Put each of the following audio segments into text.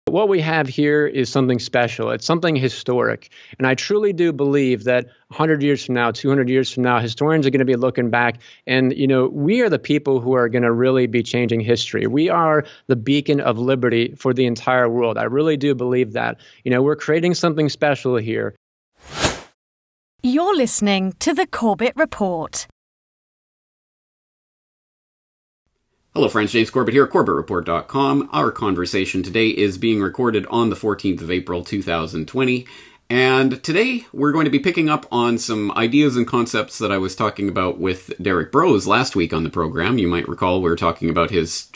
What we have here is something special. It's something historic. And I truly do believe that 100 years from now, 200 years from now, historians are going to be looking back and, we are the people who are going to really be changing history. We are the beacon of liberty for the entire world. I really do believe that. We're creating something special here. You're listening to the Corbett Report. Hello friends, James Corbett here, CorbettReport.com. Our conversation today is being recorded on the 14th of April 2020, and today we're going to be picking up on some ideas and concepts that I was talking about with Derek Brose last week on the program. You might recall we were talking about his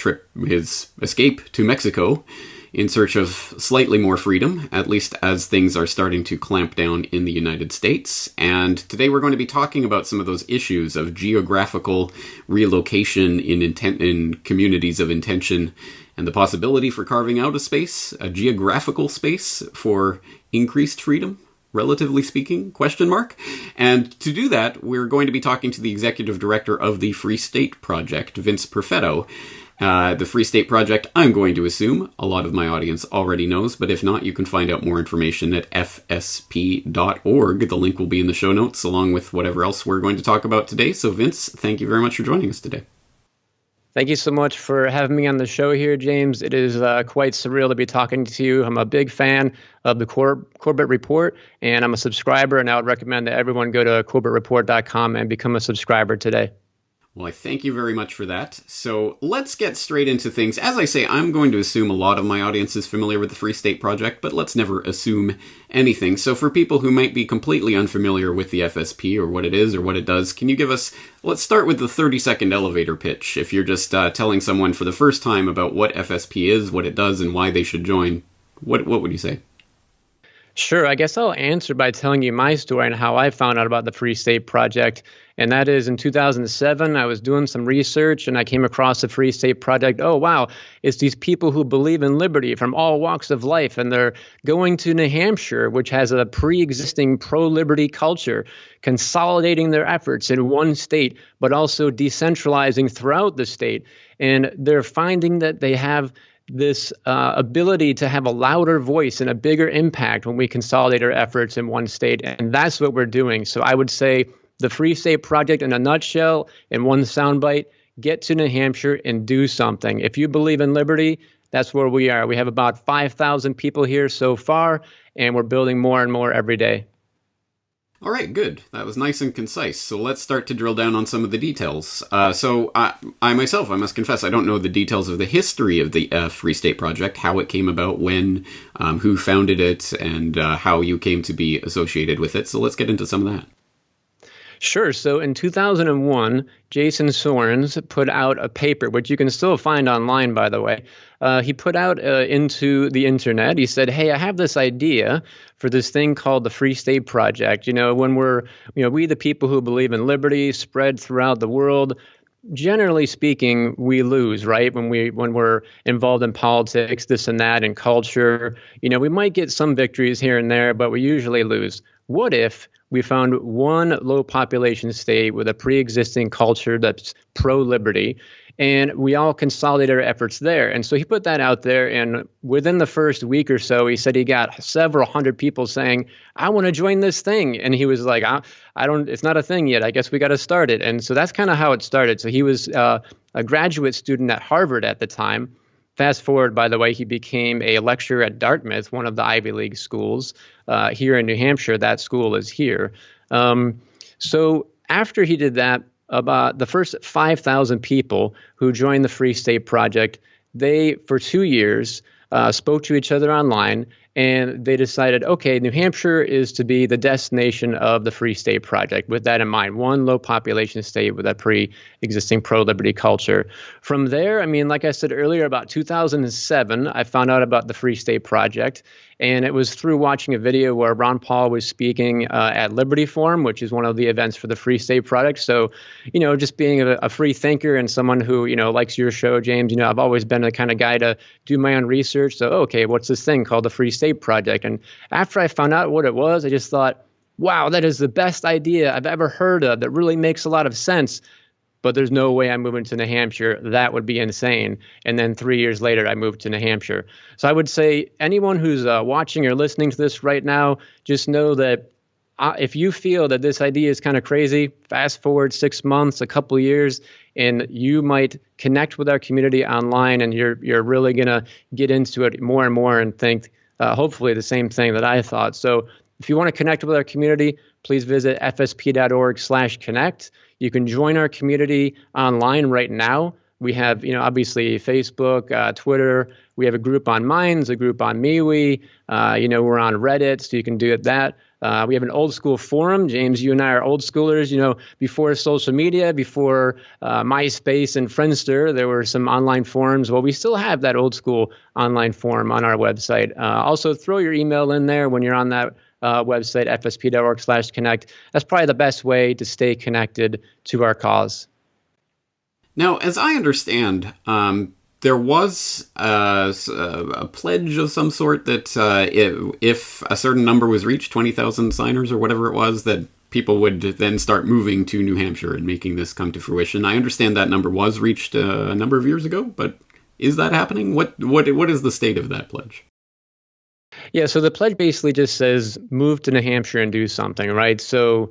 escape to Mexico in search of slightly more freedom, at least as things are starting to clamp down in the United States. And today we're going to be talking about some of those issues of geographical relocation in communities of intention and the possibility for carving out a geographical space for increased freedom, relatively speaking, ? And to do that, we're going to be talking to the executive director of the Free State Project, Vince Perfetto. The Free State Project, I'm going to assume a lot of my audience already knows, but if not, you can find out more information at fsp.org. The link will be in the show notes, along with whatever else we're going to talk about today. So Vince, thank you very much for joining us today. Thank you so much for having me on the show here, James. It is quite surreal to be talking to you. I'm a big fan of the Corbett Report, and I'm a subscriber, and I would recommend that everyone go to corbettreport.com and become a subscriber today. Well, I thank you very much for that. So let's get straight into things. As I say, I'm going to assume a lot of my audience is familiar with the Free State Project, but let's never assume anything. So for people who might be completely unfamiliar with the FSP or what it is or what it does, can you give us, let's start with the 30-second elevator pitch. If you're just telling someone for the first time about what FSP is, what it does, and why they should join, what would you say? Sure. I guess I'll answer by telling you my story and how I found out about the Free State Project. And that is in 2007, I was doing some research and I came across the Free State Project. Oh, wow. It's these people who believe in liberty from all walks of life. And they're going to New Hampshire, which has a pre-existing pro-liberty culture, consolidating their efforts in one state, but also decentralizing throughout the state. And they're finding that they have this ability to have a louder voice and a bigger impact when we consolidate our efforts in one state. And that's what we're doing. So I would say the Free State Project in a nutshell, in one soundbite, get to New Hampshire and do something. If you believe in liberty, that's where we are. We have about 5,000 people here so far, and we're building more and more every day. All right, good. That was nice and concise. So let's start to drill down on some of the details. So I myself, I must confess, I don't know the details of the history of the Free State Project, how it came about, when, who founded it, and how you came to be associated with it. So let's get into some of that. Sure. So in 2001, Jason Sorens put out a paper, which you can still find online, by the way. He put out into the internet. He said, hey, I have this idea for this thing called the Free State Project. When we the people who believe in liberty spread throughout the world, generally speaking, we lose, right? When we're involved in politics, this and that, and culture, we might get some victories here and there, but we usually lose. What if we found one low population state with a pre-existing culture that's pro-liberty, and we all consolidate our efforts there? And so he put that out there, and within the first week or so, he said he got several hundred people saying, I want to join this thing. And he was like, it's not a thing yet. I guess we got to start it. And so that's kind of how it started. So he was a graduate student at Harvard at the time. Fast forward, by the way, he became a lecturer at Dartmouth, one of the Ivy League schools here in New Hampshire. That school is here. So after he did that, about the first 5,000 people who joined the Free State Project, they, for 2 years, spoke to each other online, and they decided, okay, New Hampshire is to be the destination of the Free State Project. With that in mind, one low population state with a pre-existing pro-liberty culture. From there, like I said earlier, about 2007, I found out about the Free State Project. And it was through watching a video where Ron Paul was speaking at Liberty Forum, which is one of the events for the Free State Project. So, just being a free thinker and someone who, likes your show, James, I've always been the kind of guy to do my own research. So, okay, what's this thing called the Free State Project? And after I found out what it was, I just thought, wow, that is the best idea I've ever heard of. That really makes a lot of sense. but there's no way I'm moving to New Hampshire. That would be insane. And then 3 years later, I moved to New Hampshire. So I would say anyone who's watching or listening to this right now, just know that if you feel that this idea is kind of crazy, fast forward 6 months, a couple of years, and you might connect with our community online, and you're really going to get into it more and more and think hopefully the same thing that I thought. So if you want to connect with our community, please visit fsp.org/connect. You can join our community online right now. We have, obviously Facebook, Twitter. We have a group on Minds, a group on MeWe. We're on Reddit, so you can do that. We have an old school forum. James, you and I are old schoolers. Before social media, before MySpace and Friendster, there were some online forums. Well, we still have that old school online forum on our website. Also, throw your email in there when you're on that website, fsp.org/connect. That's probably the best way to stay connected to our cause. Now, as I understand, there was a pledge of some sort that if a certain number was reached, 20,000 signers or whatever it was, that people would then start moving to New Hampshire and making this come to fruition. I understand that number was reached a number of years ago, but is that happening? What is the state of that pledge? Yeah, so the pledge basically just says move to New Hampshire and do something, right? So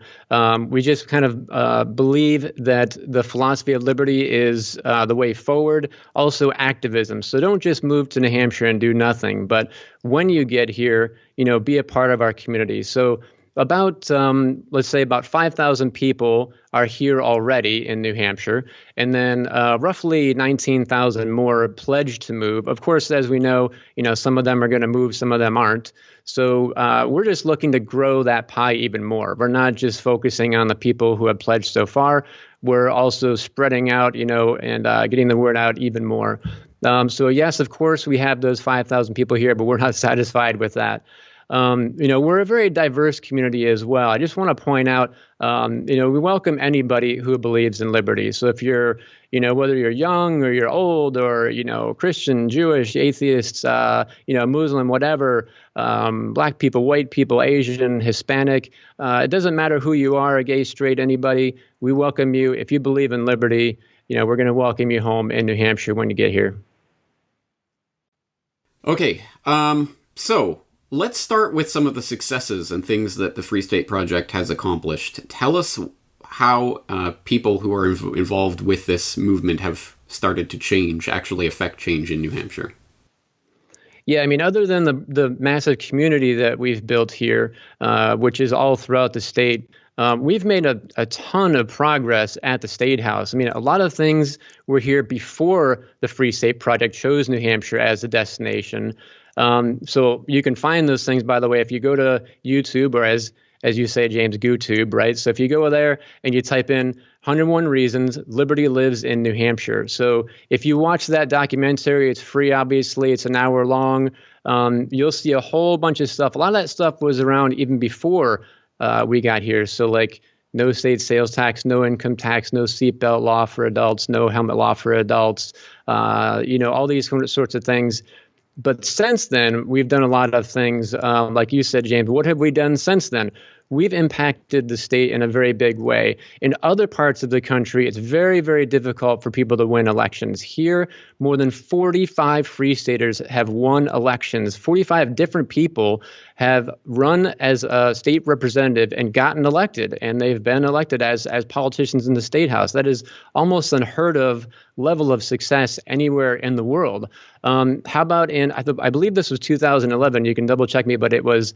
we just kind of believe that the philosophy of liberty is the way forward. Also activism. So don't just move to New Hampshire and do nothing, but when you get here, be a part of our community. So about, let's say about 5,000 people are here already in New Hampshire, and then roughly 19,000 more are pledged to move. Of course, as we know, some of them are going to move, some of them aren't. So we're just looking to grow that pie even more. We're not just focusing on the people who have pledged so far. We're also spreading out, and getting the word out even more. So yes, of course, we have those 5,000 people here, but we're not satisfied with that. We're a very diverse community as well. I just want to point out, we welcome anybody who believes in liberty. So if you're, whether you're young or you're old or, Christian, Jewish, atheists, Muslim, whatever, black people, white people, Asian, Hispanic, it doesn't matter who you are, gay, straight, anybody. We welcome you. If you believe in liberty, we're going to welcome you home in New Hampshire when you get here. Okay. So let's start with some of the successes and things that the Free State Project has accomplished. Tell us how people who are involved with this movement have started to actually affect change in New Hampshire. Yeah, I mean, other than the massive community that we've built here, which is all throughout the state, we've made a ton of progress at the State House. I mean, a lot of things were here before the Free State Project chose New Hampshire as a destination. So you can find those things, by the way, if you go to YouTube, or as you say, James, GooTube, right? So if you go there and you type in 101 Reasons Liberty Lives in New Hampshire. So if you watch that documentary, it's free, obviously. It's an hour long. You'll see a whole bunch of stuff. A lot of that stuff was around even before we got here. So like no state sales tax, no income tax, no seatbelt law for adults, no helmet law for adults, all these sorts of things. But since then, we've done a lot of things. Like you said, James, what have we done since then? We've impacted the state in a very big way. In other parts of the country, it's very, very difficult for people to win elections. Here, more than 45 Free Staters have won elections. 45 different people have run as a state representative and gotten elected, and they've been elected as politicians in the State House. That is almost unheard of level of success anywhere in the world. How about I believe this was 2011, you can double check me, but it was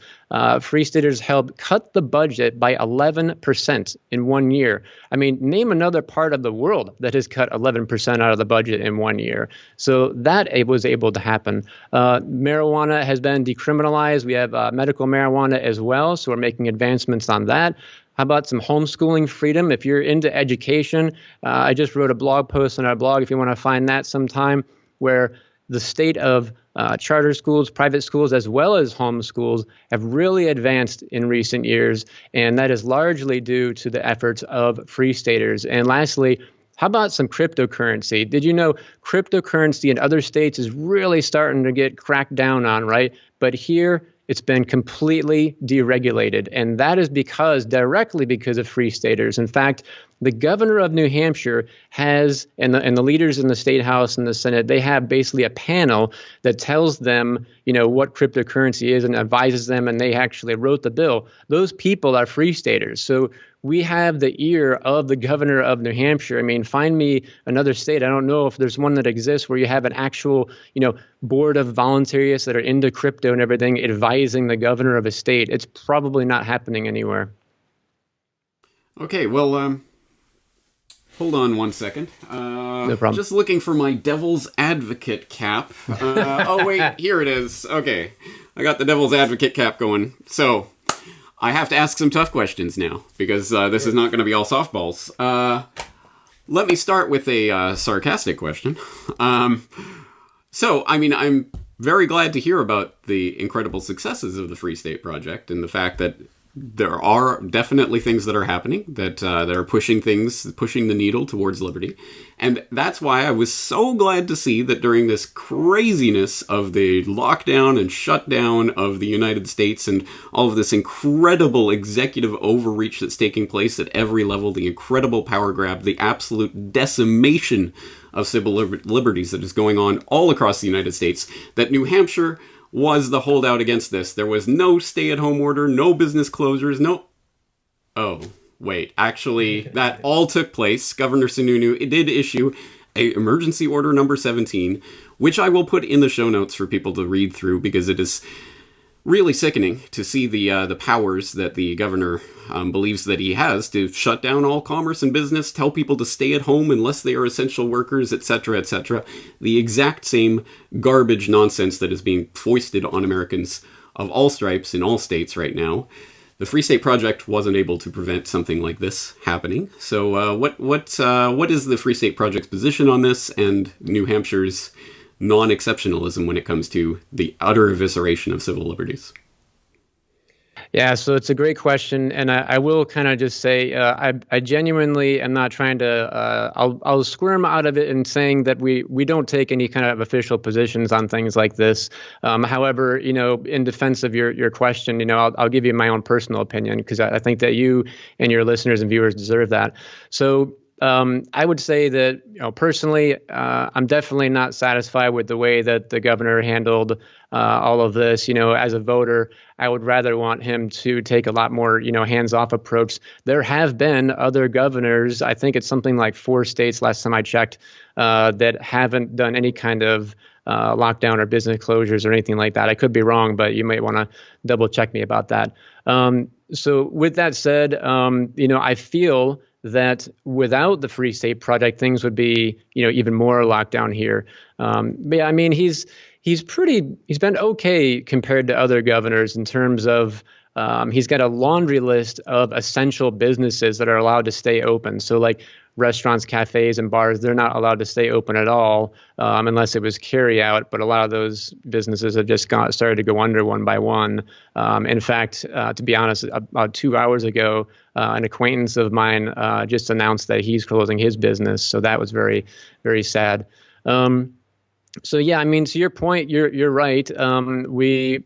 Free Staters helped cut the budget by 11% in 1 year. I mean, name another part of the world that has cut 11% out of the budget in 1 year. So that it was able to happen. Marijuana has been decriminalized. We have medical marijuana as well, so we're making advancements on that. How about some homeschooling freedom? If you're into education, I just wrote a blog post on our blog, if you want to find that sometime, where the state of charter schools, private schools, as well as homeschools have really advanced in recent years, and that is largely due to the efforts of Free Staters. And lastly, how about some cryptocurrency? Did you know cryptocurrency in other states is really starting to get cracked down on, right? But here, it's been completely deregulated, and that is directly because of Free Staters. In fact, the governor of New Hampshire has, and the leaders in the state house and the Senate, they have basically a panel that tells them, what cryptocurrency is and advises them, and they actually wrote the bill. Those people are free staters. So we have the ear of the governor of New Hampshire. I mean, find me another state. I don't know if there's one that exists where you have an actual, board of voluntarists that are into crypto and everything advising the governor of a state. It's probably not happening anywhere. Okay, well, hold on one second. No problem. Just looking for my devil's advocate cap. Oh, wait, here it is. Okay, I got the devil's advocate cap going. So, I have to ask some tough questions now, because this is not going to be all softballs. Let me start with a sarcastic question. So, I mean, I'm very glad to hear about the incredible successes of the Free State Project and the fact that there are definitely things that are happening that are pushing the needle towards liberty. And that's why I was so glad to see that during this craziness of the lockdown and shutdown of the United States and all of this incredible executive overreach that's taking place at every level, the incredible power grab, the absolute decimation of civil liberties that is going on all across the United States, that New Hampshire was the holdout against this. There was no stay-at-home order, no business closures, no... Oh, wait. Actually, that all took place. Governor Sununu did issue a emergency order number 17, which I will put in the show notes for people to read through, because it is really sickening to see the powers that the governor believes that he has to shut down all commerce and business, tell people to stay at home unless they are essential workers, etc., etc. The exact same garbage nonsense that is being foisted on Americans of all stripes in all states right now. The Free State Project wasn't able to prevent something like this happening. So what is the Free State Project's position on this, and New Hampshire's non-exceptionalism when it comes to the utter evisceration of civil liberties? Yeah, so it's a great question, and I will kind of just say I genuinely am not trying to. I'll squirm out of it in saying that we don't take any kind of official positions on things like this. However, in defense of your question, I'll give you my own personal opinion, because I think that you and your listeners and viewers deserve that. So I would say that, personally, I'm definitely not satisfied with the way that the governor handled all of this. As a voter, I would rather want him to take a lot more, hands-off approach. There have been other governors, I think it's something like 4 states last time I checked, that haven't done any kind of lockdown or business closures or anything like that. I could be wrong, but you might want to double check me about that. So with that said, I feel that without the Free State Project, things would be, even more locked down here. But yeah, I mean, he's been okay compared to other governors in terms of, he's got a laundry list of essential businesses that are allowed to stay open. So like restaurants, cafes, and bars, they're not allowed to stay open at all, unless it was carry out. But a lot of those businesses have just started to go under one by one. In fact, to be honest, about 2 hours ago, an acquaintance of mine just announced that he's closing his business. So that was very, very sad. So yeah, I mean, to your point, you're right. We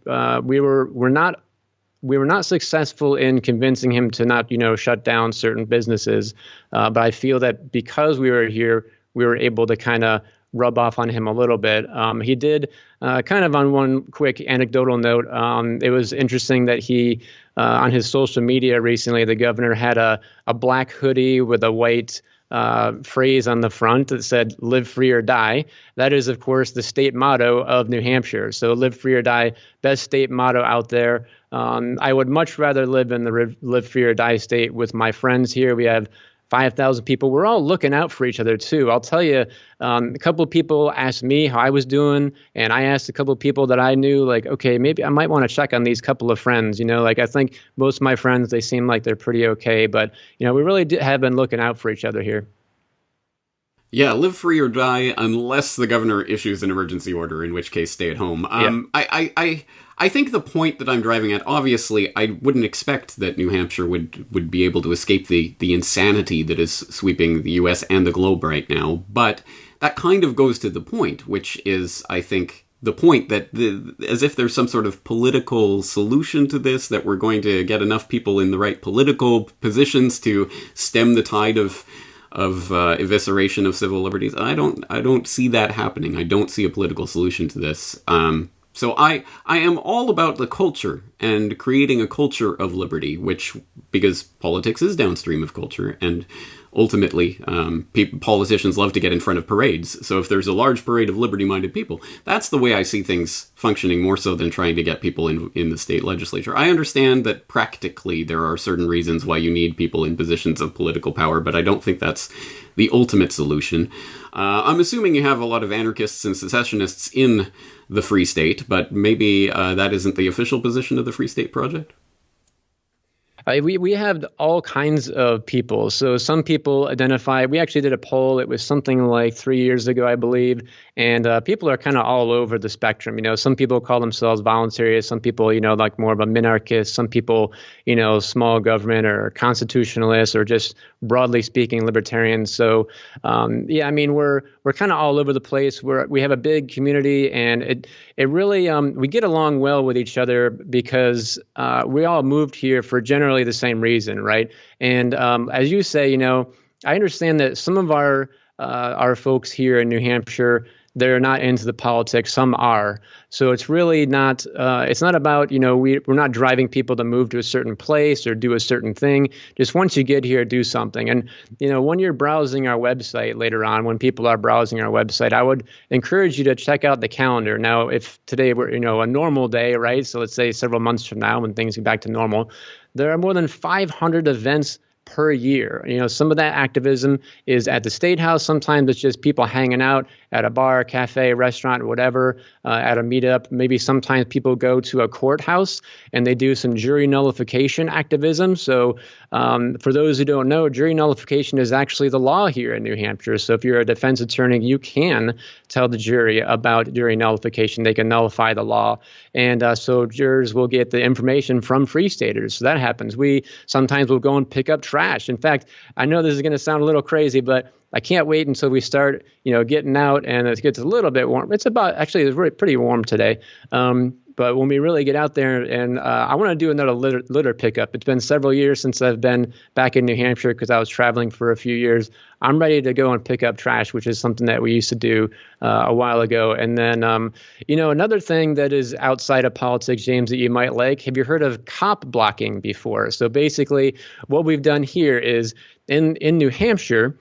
were not successful in convincing him to not, shut down certain businesses. But I feel that because we were here, we were able to kind of rub off on him a little bit. He did, kind of on one quick anecdotal note, it was interesting that he, on his social media recently, the governor had a black hoodie with a white phrase on the front that said "Live free or die." That is, of course, the state motto of New Hampshire. So "Live free or die," best state motto out there. I would much rather live in the live free or die state with my friends here. We have 5,000 people. We're all looking out for each other, too. I'll tell you, a couple of people asked me how I was doing, and I asked a couple of people that I knew, like, okay, maybe I might want to check on these couple of friends. I think most of my friends, they seem like they're pretty okay, but, we really have been looking out for each other here. Yeah, live free or die unless the governor issues an emergency order, in which case stay at home. I think the point that I'm driving at, obviously, I wouldn't expect that New Hampshire would be able to escape the insanity that is sweeping the U.S. and the globe right now, but that kind of goes to the point, which is, I think, the point that as if there's some sort of political solution to this, that we're going to get enough people in the right political positions to stem the tide of evisceration of civil liberties. I don't see that happening. I don't see a political solution to this. So I am all about the culture and creating a culture of liberty, because politics is downstream of culture, and ultimately, politicians love to get in front of parades. So if there's a large parade of liberty-minded people, that's the way I see things functioning, more so than trying to get people in the state legislature. I understand that practically there are certain reasons why you need people in positions of political power, but I don't think that's the ultimate solution. I'm assuming you have a lot of anarchists and secessionists in the Free State, but maybe that isn't the official position of the Free State Project? We have all kinds of people. So some people identify, we actually did a poll. It was something like 3 years ago, I believe. And people are kind of all over the spectrum. Some people call themselves voluntarists. Some people, like more of a minarchist. Some people, small government or constitutionalists, or just broadly speaking, libertarians. So, we're kind of all over the place. We have a big community, and it really, we get along well with each other because we all moved here for generally the same reason, right? And as you say, I understand that some of our folks here in New Hampshire, they're not into the politics. Some are. So it's really not. It's not about we're not driving people to move to a certain place or do a certain thing. Just once you get here, do something. And when you're browsing our website later on, when people are browsing our website, I would encourage you to check out the calendar. Now, if today were a normal day, right? So let's say several months from now, when things get back to normal, there are more than 500 events per year. Some of that activism is at the State House. Sometimes it's just people hanging out at a bar, cafe, restaurant, whatever, at a meetup. Maybe sometimes people go to a courthouse and they do some jury nullification activism. So for those who don't know, jury nullification is actually the law here in New Hampshire. So if you're a defense attorney, you can tell the jury about jury nullification. They can nullify the law. And so jurors will get the information from Free Staters. So that happens. We sometimes will go and pick up trash. In fact, I know this is going to sound a little crazy, but I can't wait until we start, getting out and it gets a little bit warm. It's really pretty warm today. But when we really get out there, and I want to do another litter pickup. It's been several years since I've been back in New Hampshire because I was traveling for a few years. I'm ready to go and pick up trash, which is something that we used to do a while ago. And then, another thing that is outside of politics, James, that you might like, have you heard of cop blocking before? So basically what we've done here is in New Hampshire,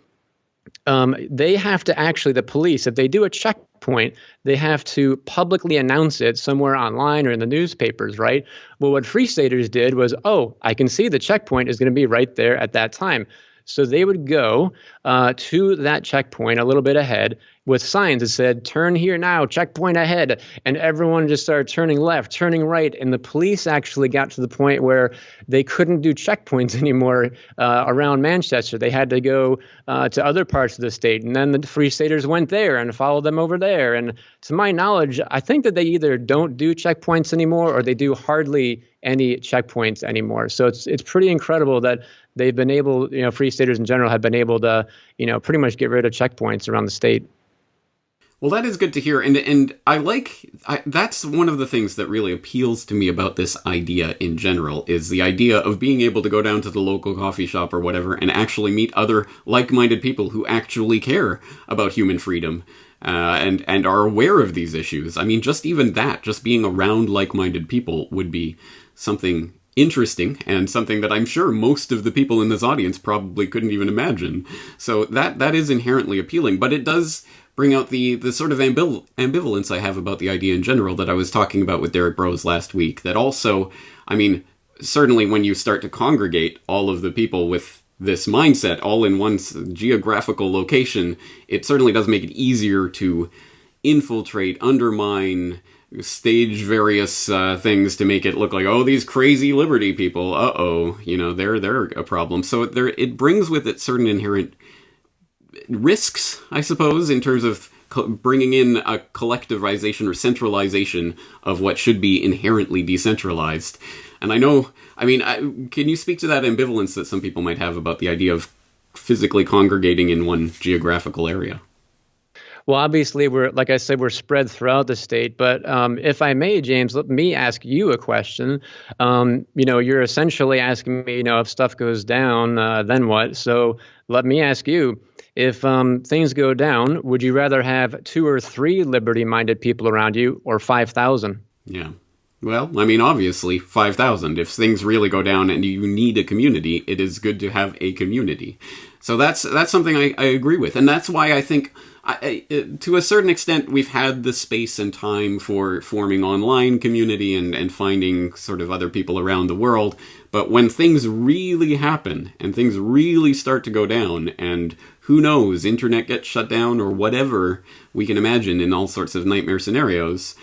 they have to actually, the police, if they do a checkpoint, they have to publicly announce it somewhere online or in the newspapers, right? Well, what Free Staters did was, I can see the checkpoint is going to be right there at that time. So they would go to that checkpoint a little bit ahead with signs that said, turn here now, checkpoint ahead. And everyone just started turning left, turning right. And the police actually got to the point where they couldn't do checkpoints anymore around Manchester. They had to go to other parts of the state. And then the Free Staters went there and followed them over there. And to my knowledge, I think that they either don't do checkpoints anymore or they do hardly any checkpoints anymore. So it's pretty incredible that they've been able, Free Staters in general have been able to, pretty much get rid of checkpoints around the state. Well, that is good to hear. And that's one of the things that really appeals to me about this idea in general, is the idea of being able to go down to the local coffee shop or whatever and actually meet other like-minded people who actually care about human freedom and are aware of these issues. I mean, just even that, just being around like-minded people would be something interesting and something that I'm sure most of the people in this audience probably couldn't even imagine. So that is inherently appealing, but it does bring out the sort of ambivalence I have about the idea in general that I was talking about with Derek Brose last week. That also, I mean, certainly when you start to congregate all of the people with this mindset all in one geographical location, it certainly does make it easier to infiltrate, undermine, stage various things to make it look like, these crazy liberty people, they're a problem. So it brings with it certain inherent risks, I suppose, in terms of bringing in a collectivization or centralization of what should be inherently decentralized. And can you speak to that ambivalence that some people might have about the idea of physically congregating in one geographical area? Well, obviously, like I said, we're spread throughout the state. But if I may, James, let me ask you a question. You're essentially asking me, if stuff goes down, then what? So let me ask you, if things go down, would you rather have 2 or 3 liberty-minded people around you or 5,000? Yeah. Well, I mean, obviously, 5,000. If things really go down and you need a community, it is good to have a community. So that's something I agree with. And that's why I think, to a certain extent, we've had the space and time for forming online community and finding sort of other people around the world. But when things really happen and things really start to go down, and who knows, internet gets shut down or whatever we can imagine in all sorts of nightmare scenarios,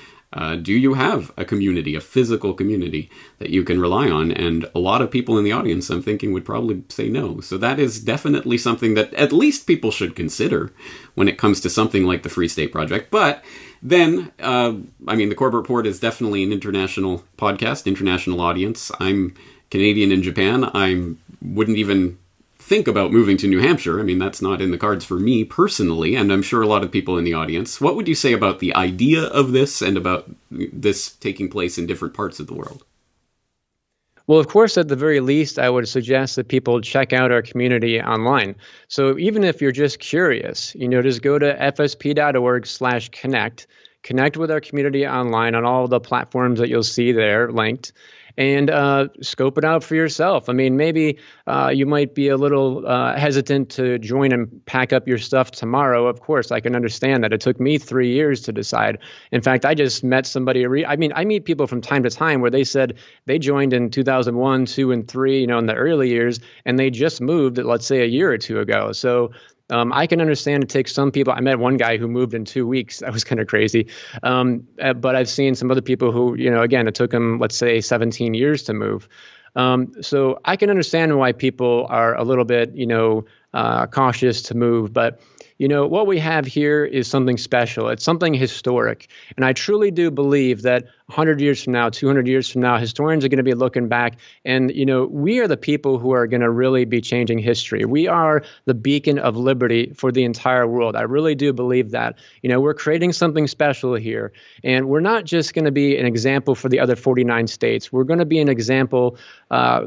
do you have a community, a physical community that you can rely on? And a lot of people in the audience, I'm thinking, would probably say no. So that is definitely something that at least people should consider when it comes to something like the Free State Project. But then, the Corbett Report is definitely an international podcast, international audience. I'm Canadian in Japan. I wouldn't even think about moving to New Hampshire. I mean, that's not in the cards for me personally, and I'm sure a lot of people in the audience. What would you say about the idea of this and about this taking place in different parts of the world? Well, of course, at the very least, I would suggest that people check out our community online. So even if you're just curious, just go to fsp.org/connect, connect with our community online on all the platforms that you'll see there linked, and scope it out for yourself. I mean, maybe you might be a little hesitant to join and pack up your stuff tomorrow. Of course, I can understand that. It took me 3 years to decide. In fact, I just met somebody. I meet people from time to time where they said they joined in 2001, 2, and 3, in the early years, and they just moved, let's say, a year or two ago. So I can understand it takes some people. I met one guy who moved in 2 weeks. That was kind of crazy. But I've seen some other people who, again, it took them, let's say, 17 years to move. So I can understand why people are a little bit, cautious to move. But what we have here is something special. It's something historic. And I truly do believe that 100 years from now, 200 years from now, historians are going to be looking back and, we are the people who are going to really be changing history. We are the beacon of liberty for the entire world. I really do believe that. We're creating something special here. And we're not just going to be an example for the other 49 states. We're going to be an example.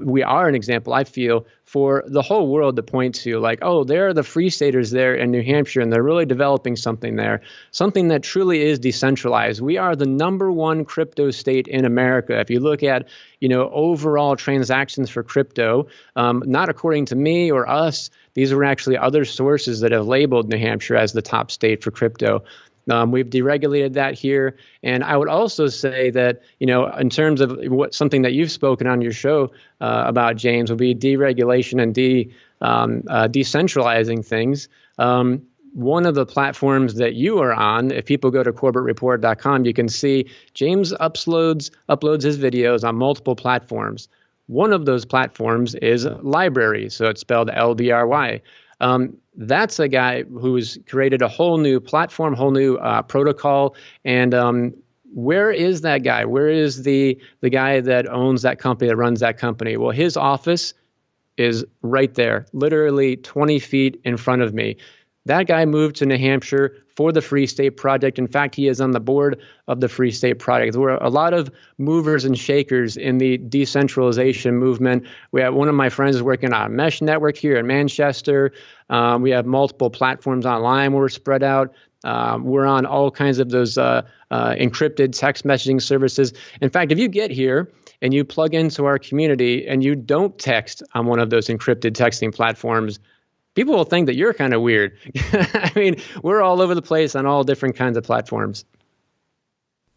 We are an example, I feel, for the whole world to point to, like, oh, there are the Free Staters there in New Hampshire, and they're really developing something there, something that truly is decentralized. We are the #1 crypto state in America. If you look at, overall transactions for crypto, not according to me or us, these were actually other sources that have labeled New Hampshire as the top state for crypto. We've deregulated that here. And I would also say that, in terms of something that you've spoken on your show about, James, will be deregulation and decentralizing things. One of the platforms that you are on, if people go to corbettreport.com, you can see James uploads his videos on multiple platforms. One of those platforms is Library, so it's spelled LBRY. That's a guy who's created a whole new platform, whole new protocol. And where is that guy? Where is the guy that owns that company, that runs that company? Well, his office is right there, literally 20 feet in front of me. That guy moved to New Hampshire for the Free State Project. In fact, he is on the board of the Free State Project. There were a lot of movers and shakers in the decentralization movement. We have one of my friends is working on a mesh network here in Manchester. We have multiple platforms online where we're spread out. We're on all kinds of those encrypted text messaging services. In fact, if you get here and you plug into our community and you don't text on one of those encrypted texting platforms, people will think that you're kind of weird. I mean, we're all over the place on all different kinds of platforms.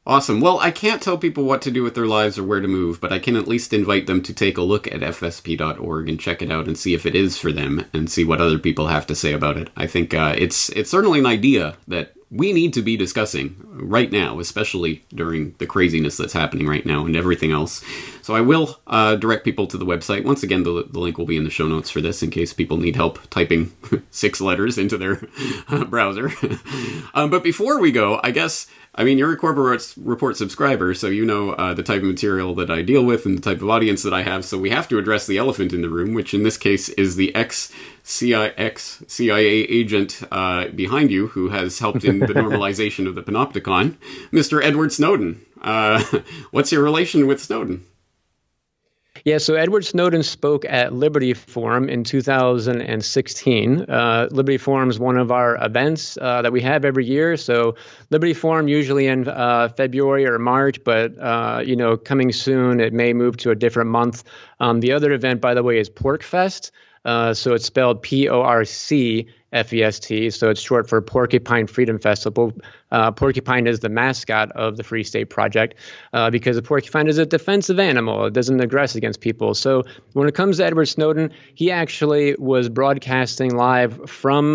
Awesome. Well, I can't tell people what to do with their lives or where to move, but I can at least invite them to take a look at fsp.org and check it out and see if it is for them and see what other people have to say about it. I think it's certainly an idea that we need to be discussing right now, especially during the craziness that's happening right now and everything else. So I will direct people to the website. Once again, the link will be in the show notes for this in case people need help typing 6 letters into their browser. But before we go, I guess I mean, you're a Corbett Report subscriber, so you know the type of material that I deal with and the type of audience that I have, so we have to address the elephant in the room, which in this case is the ex-CIA agent behind you who has helped in the normalization of the panopticon, Mr. Edward Snowden. What's your relation with Snowden? Yeah, so Edward Snowden spoke at Liberty Forum in 2016. Liberty Forum is one of our events that we have every year. So Liberty Forum usually in February or March, but coming soon, it may move to a different month. The other event, by the way, is PorcFest. So it's spelled PORCFEST. So it's short for Porcupine Freedom Festival. Porcupine is the mascot of the Free State Project because the porcupine is a defensive animal. It doesn't aggress against people. So when it comes to Edward Snowden, he actually was broadcasting live from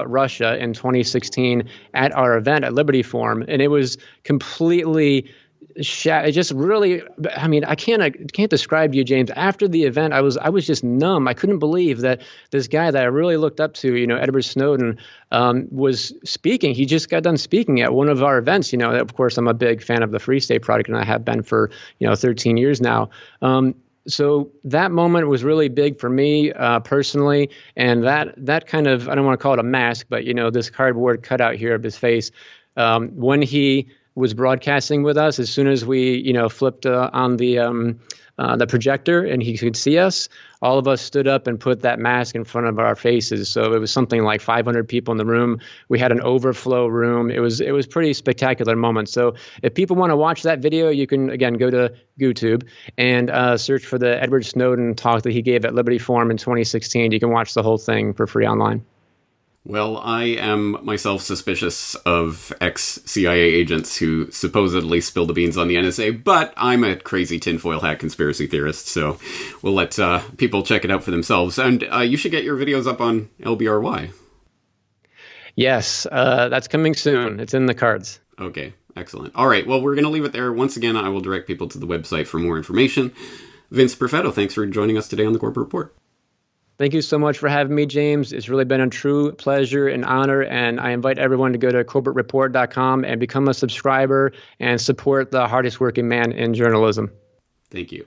Russia in 2016 at our event at Liberty Forum. And it was completely it just really, I mean, I can't describe to you, James. After the event, I was just numb. I couldn't believe that this guy that I really looked up to, Edward Snowden, was speaking. He just got done speaking at one of our events. Of course, I'm a big fan of the Free State Project, and I have been for 13 years now. So that moment was really big for me personally, and that kind of, I don't want to call it a mask, but this cardboard cutout here of his face, when he was broadcasting with us, as soon as we, flipped on the projector and he could see us, all of us stood up and put that mask in front of our faces. So it was something like 500 people in the room. We had an overflow room. It was pretty spectacular moment. So if people want to watch that video, you can, again, go to YouTube and search for the Edward Snowden talk that he gave at Liberty Forum in 2016. You can watch the whole thing for free online. Well, I am myself suspicious of ex-CIA agents who supposedly spill the beans on the NSA, but I'm a crazy tinfoil hat conspiracy theorist, so we'll let people check it out for themselves. And you should get your videos up on LBRY. Yes, that's coming soon. It's in the cards. Okay, excellent. All right, well, we're going to leave it there. Once again, I will direct people to the website for more information. Vince Perfetto, thanks for joining us today on the Corbett Report. Thank you so much for having me, James. It's really been a true pleasure and honor, and I invite everyone to go to corbettreport.com and become a subscriber and support the hardest working man in journalism. Thank you.